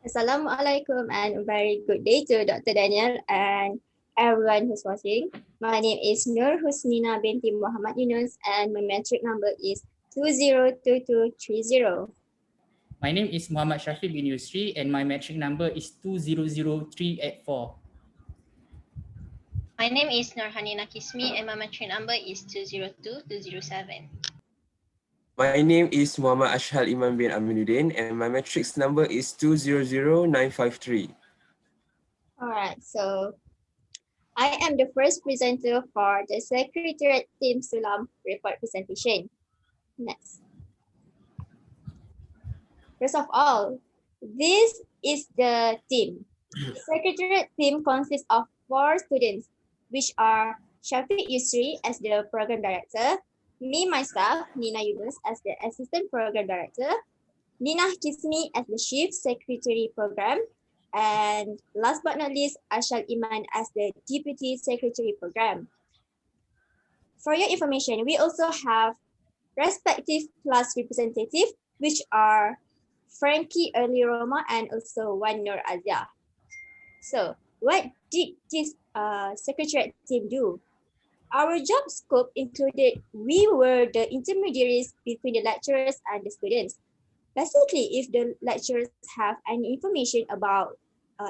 Assalamualaikum and a very good day to Dr. Daniel and everyone who's watching. My name is Husnina binti Mohamad Yunus and my metric number is 202230. My name is Muhammad Syafiq bin Yusri and my metric number is 200384. My name is Husnina Kissmi and my metric number is 202207. My name is Muhammad Ashhal Iman bin Aminuddin and my matrix number is 200953. Alright, so I am the first presenter for the Secretariat Team Sulam report presentation. Next. First of all, this is the team. Secretariat team consists of 4 students, which are Syafiq Yusri as the program director, me myself, Nina Yunus as the assistant program director, Nina Kissmi as the chief secretary program, and last but not least, Ashhal Iman as the deputy secretary program. For your information, we also have respective class representatives, which are Frankie Early Roma and also Wan Nur Azia. So, what did this secretariat team do? Our job scope included we were the intermediaries between the lecturers and the students. Basically, if the lecturers have any information about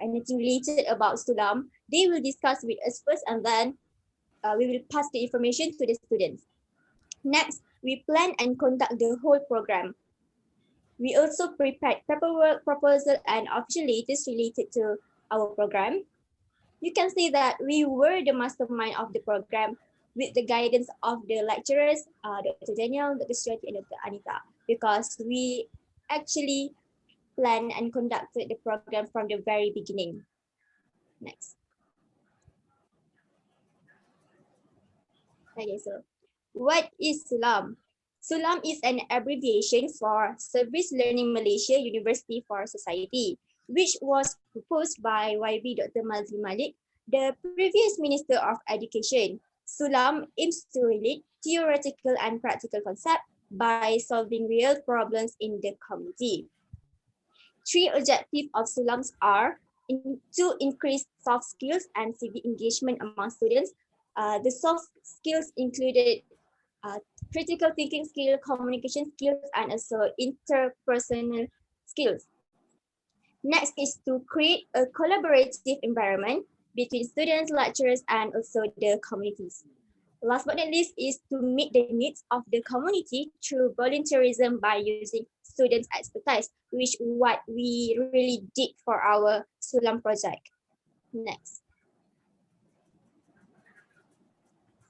anything related about Sulam, they will discuss with us first and then we will pass the information to the students. Next, we plan and conduct the whole program. We also prepared paperwork, proposal, and official letters related to our program. You can see that we were the mastermind of the program with the guidance of the lecturers, Dr. Daniel, Dr. Syafiq, and Dr. Anita, because we actually planned and conducted the program from the very beginning. Next. Okay, so what is SULAM? SULAM is an abbreviation for Service Learning Malaysia University for Society, which was proposed by YB Dr. Mazli Malik, the previous Minister of Education. SULAM aims to relate theoretical and practical concepts by solving real problems in the community. 3 objectives of SULAMs are to increase soft skills and civic engagement among students. The soft skills included critical thinking skill, communication skills, and also interpersonal skills. Next is to create a collaborative environment between students, lecturers, and also the communities. Last but not least is to meet the needs of the community through volunteerism by using students' expertise, which what we really did for our SULAM project. Next.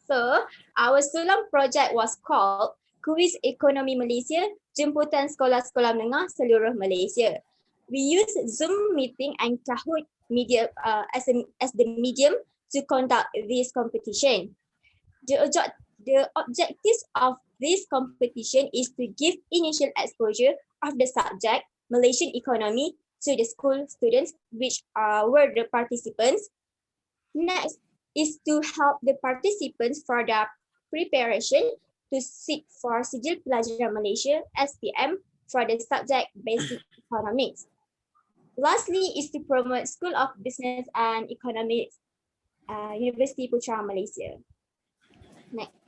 So, our SULAM project was called Kuis Ekonomi Malaysia, Jemputan Sekolah-Sekolah Menengah Seluruh Malaysia. We use Zoom meeting and Kahoot media as the medium to conduct this competition. The objectives of this competition is to give initial exposure of the subject Malaysian economy to the school students, which were the participants. Next is to help the participants for their preparation to seek for Sijil Pelajaran Malaysia (SPM) for the subject Basic Economics. Lastly is to promote School of Business and Economics, University Putra Malaysia. Next.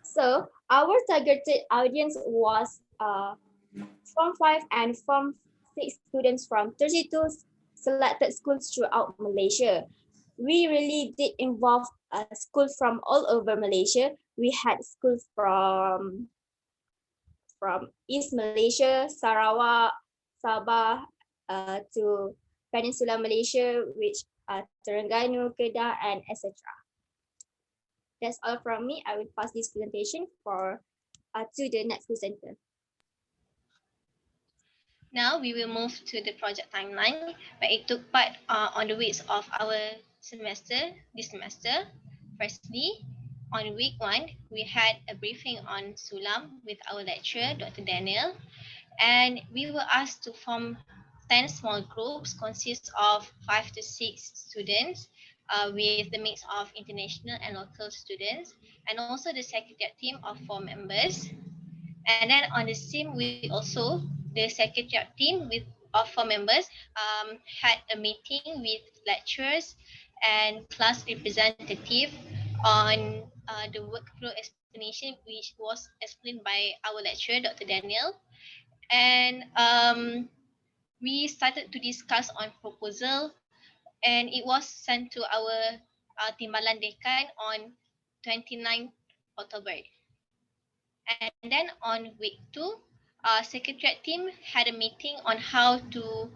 So our targeted audience was Form 5 and Form 6 students from 32 selected schools throughout Malaysia. We really did involve schools from all over Malaysia. We had schools from East Malaysia, Sarawak, Sabah, to Peninsula Malaysia, which Terengganu, Kedah, and etc. That's all from me. I will pass this presentation to the next presenter. Now we will move to the project timeline, where it took part on the weeks of our semester, this semester. Firstly, on week 1, we had a briefing on SULAM with our lecturer, Dr. Daniel, and we were asked to form 10 small groups consist of 5 to 6 students with the mix of international and local students, and also the secretariat team of 4 members. And then on the same week also, the secretariat team with of 4 members had a meeting with lecturers and class representative on the workflow explanation, which was explained by our lecturer, Dr. Daniel. And we started to discuss on proposal, and it was sent to our Timbalan Dekan on 29th October. And then on week 2, Secretariat team had a meeting on how to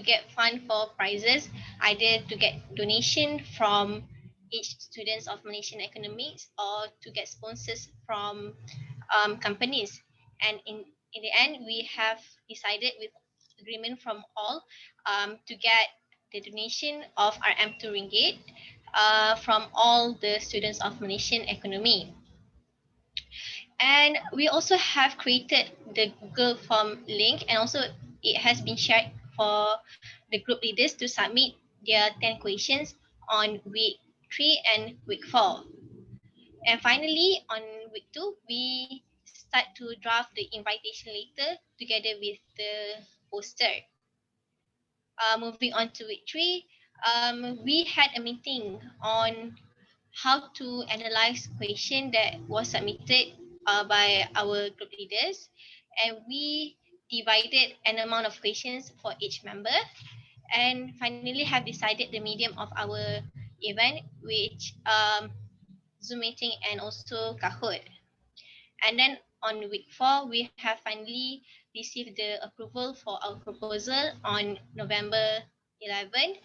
get fund for prizes, either to get donation from each students of Malaysian economics or to get sponsors from companies. And in the end, we have decided with agreement from all to get the donation of RM2 ringgit from all the students of Malaysian economy. And we also have created the Google Form link, and also it has been shared for the group leaders to submit their 10 questions on week 3 and week 4. And finally, on week 2, we start to draft the invitation letter together with the poster. Moving on to week 3, we had a meeting on how to analyze question that was submitted by our group leaders, and we divided an amount of questions for each member, and finally have decided the medium of our event, which Zoom meeting and also Kahoot. And then on week 4, we have finally received the approval for our proposal on November 11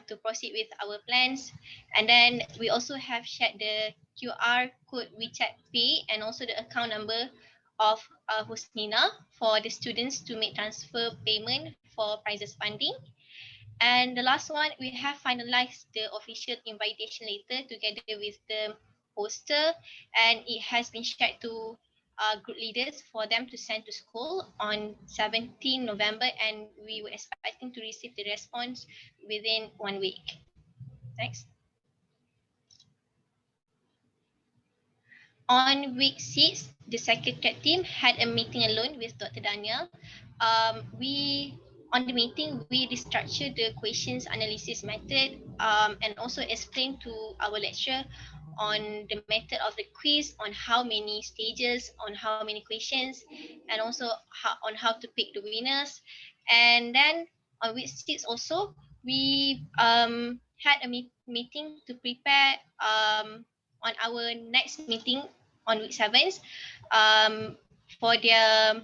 to proceed with our plans. And then we also have shared the QR code WeChat Pay and also the account number of Husnina for the students to make transfer payment for prizes funding. And the last one, we have finalized the official invitation letter together with the poster, and it has been shared to group leaders for them to send to school on 17 November, and we were expecting to receive the response within 1 week. Next. On week 6, the secretariat team had a meeting alone with Dr. Daniel. On the meeting, we restructured the questions analysis method and also explained to our lecturer on the method of the quiz, on how many stages, on how many questions, and also on how to pick the winners. And then on week 6 also, we had a meeting to prepare on our next meeting on week 7 for their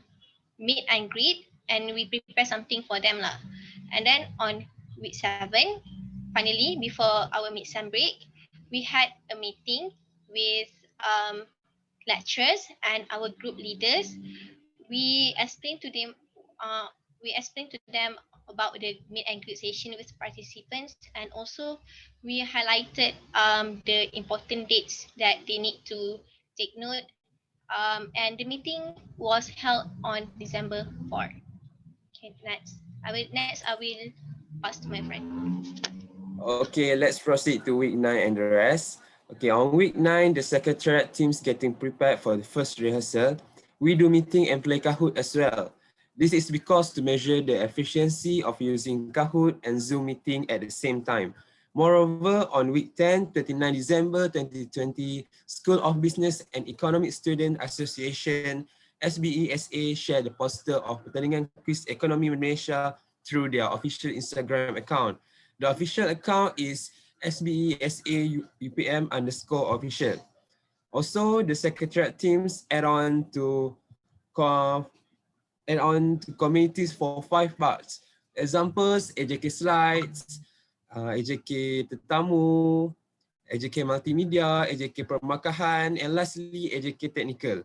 meet and greet, and we prepare something for them lah. And then on week 7, finally before our mid-sem break, we had a meeting with lecturers and our group leaders. We explained to them about the meet and greet session with participants, and also we highlighted the important dates that they need to take note. And the meeting was held on December 4. Okay, I will pass to my friend. Okay, let's proceed to week 9 and the rest. Okay, on week 9, the secretariat team's getting prepared for the first rehearsal. We do meeting and play Kahoot as well. This is because to measure the efficiency of using Kahoot and Zoom meeting at the same time. Moreover, on week 10, 29 December 2020, School of Business and Economic Student Association, SBESA, shared the poster of Pertandingan Quiz Ekonomi Malaysia through their official Instagram account. The official account is SBESA UPM_official. Also, the secretariat teams add on to communities for 5 parts. Examples, AJK Slides, AJK Tetamu, AJK Multimedia, AJK Permakahan, and lastly, AJK Technical.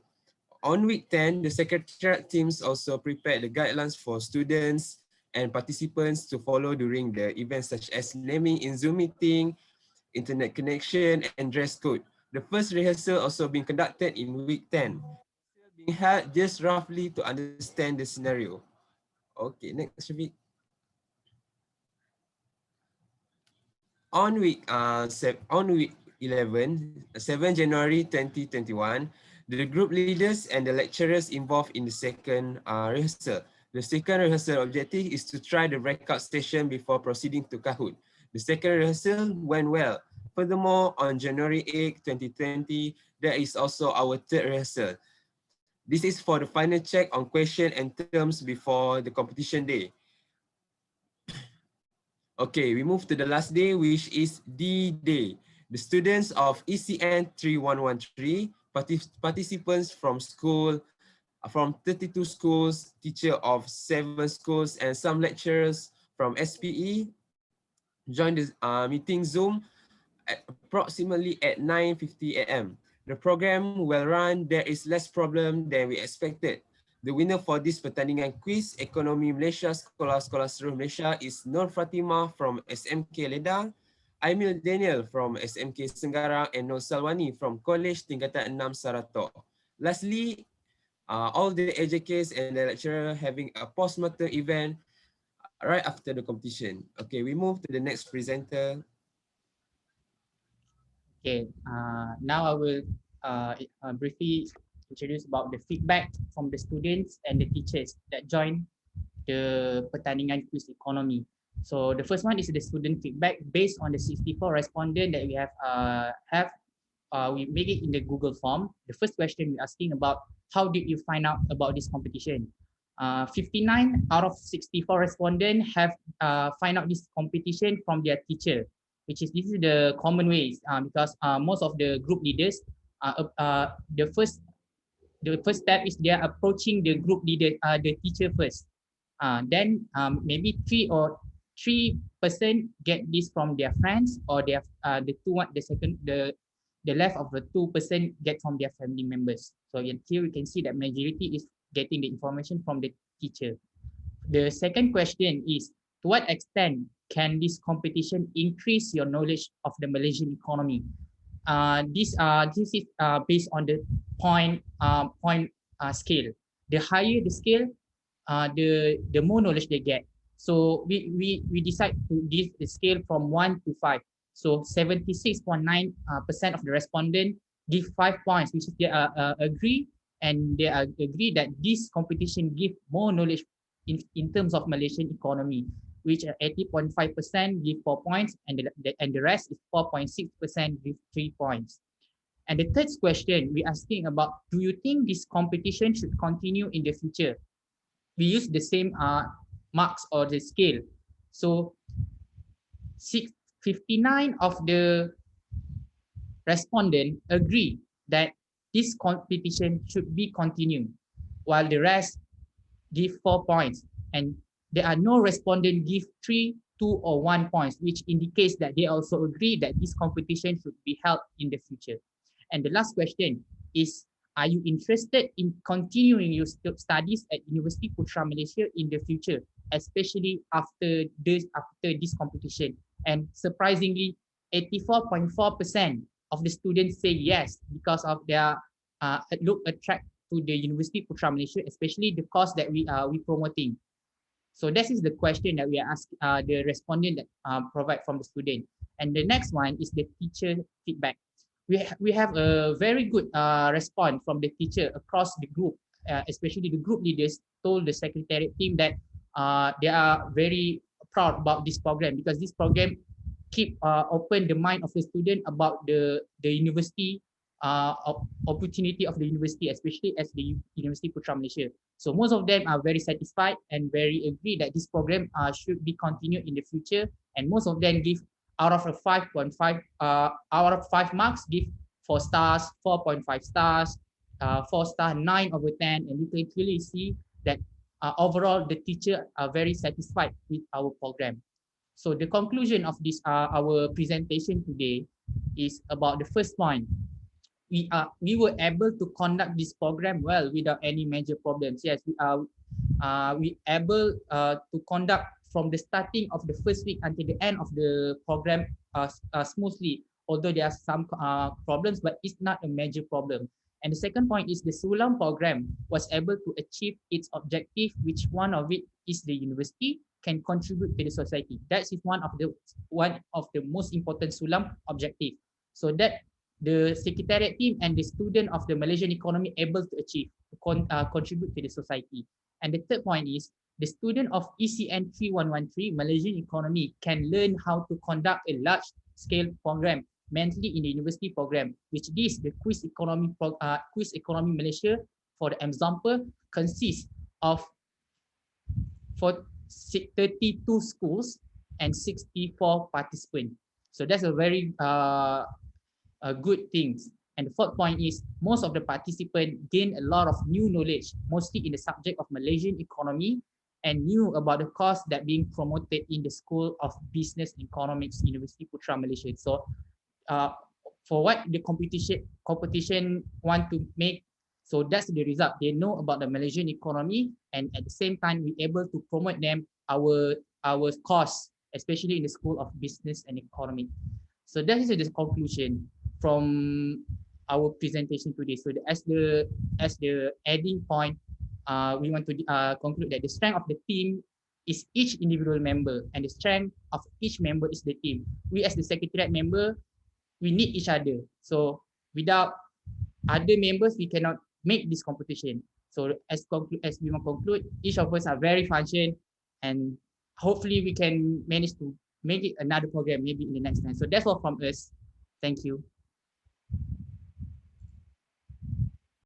On week 10, the secretariat teams also prepared the guidelines for students and participants to follow during the events, such as naming in Zoom meeting, internet connection, and dress code. The first rehearsal also being conducted in week 10. Being held just roughly to understand the scenario. Okay, next Syafiq. On week 11, 7 January 2021, the group leaders and the lecturers involved in the second rehearsal. The second rehearsal objective is to try the breakout station before proceeding to Kahoot. The second rehearsal went well. Furthermore, on January 8, 2020, there is also our third rehearsal. This is for the final check on question and terms before the competition day. Okay, we move to the last day, which is D-Day. The students of ECN 3113, participants from school, from 32 schools, teacher of 7 schools, and some lecturers from SPE joined the meeting Zoom at approximately at 9:50 a.m. The program well run, there is less problem than we expected. The winner for this pertandingan quiz Ekonomi Malaysia Sekolah-Sekolah Seluruh Malaysia is Nur Fatimah from SMK Leda, Aimil Daniel from SMK Senggarang, and Nur Salwani from College Tingkatan 6 Saratok. Lastly, all the EJKs and the lecturer having a post-mortem event right after the competition. Okay, we move to the next presenter. Okay, now I will briefly introduce about the feedback from the students and the teachers that joined the pertandingan quiz economy. So the first one is the student feedback based on the 64 respondent that we have we make it in the Google form. The first question we're asking about how did you find out about this competition? 59 out of 64 respondents have find out this competition from their teacher, which is this is the common ways because most of the group leaders the first step is they are approaching the group leader the teacher first. Then maybe 3% get this from their friends, or they have the left of the 2% get from their family members. So here we can see that majority is getting the information from the teacher. The second question is, to what extent can this competition increase your knowledge of the Malaysian economy? This is based on the point scale. The higher the scale, the more knowledge they get. So we decide to give the scale from 1 to 5. So 76.9% of the respondent give 5 points, which is they agree, and they agree that this competition give more knowledge in terms of Malaysian economy, which 80.5% give 4 points, and the rest is 4.6% give 3 points. And the third question we're asking about, do you think this competition should continue in the future? We use the same marks or the scale. So 59 of the respondents agree that this competition should be continued, while the rest give 4 points, and there are no respondents give 3, 2, or 1 points, which indicates that they also agree that this competition should be held in the future. And the last question is, are you interested in continuing your studies at University Putra Malaysia in the future, especially after this competition? And surprisingly, 84.4% of the students say yes because of their look attract to the University Putra Malaysia, especially the course that we promoting. So this is the question that we ask the respondent that provide from the student. And the next one is the teacher feedback. We have a very good response from the teacher across the group, especially the group leaders told the secretariat team that they are very proud about this program, because this program keep open the mind of the student about the university opportunity of the university, especially as the University Putra Malaysia. So most of them are very satisfied and very agree that this program should be continued in the future. And most of them give out of a 5.5 out of 5 marks, give 4 stars, 4.5 stars, 4 star, 9/10, and you can clearly see that overall the teacher are very satisfied with our program. So the conclusion of this our presentation today is about the first point. We were able to conduct this program well without any major problems. Yes, we able to conduct from the starting of the first week until the end of the program smoothly, although there are some problems, but it's not a major problem. And the second point is the E-SULAM program was able to achieve its objective, which one of it is the university can contribute to the society. That is one of the most important E-SULAM objective. so that the Secretariat team and the student of the Malaysian economy able to achieve, contribute to the society. And the third point is the student of ECN 3113 Malaysian economy can learn how to conduct a large scale program, mainly in the university program, which this the quiz economy Malaysia, for the example, consists of 32 schools and 64 participants. So that's a very good things. And the fourth point is most of the participants gain a lot of new knowledge, mostly in the subject of Malaysian economy, and knew about the course that being promoted in the School of Business and Economics, University Putra Malaysia. So for what the competition want to make, so that's the result. They know about the Malaysian economy, and at the same time, we able to promote them our course, especially in the School of Business and Economics. So that is the conclusion from our presentation today. So as the adding point, we want to conclude that the strength of the team is each individual member, and the strength of each member is the team. We as the Secretariat member, we need each other. So without other members, we cannot make this competition. So as we want to conclude, each of us are very functional, and hopefully we can manage to make it another program maybe in the next time. So that's all from us. Thank you.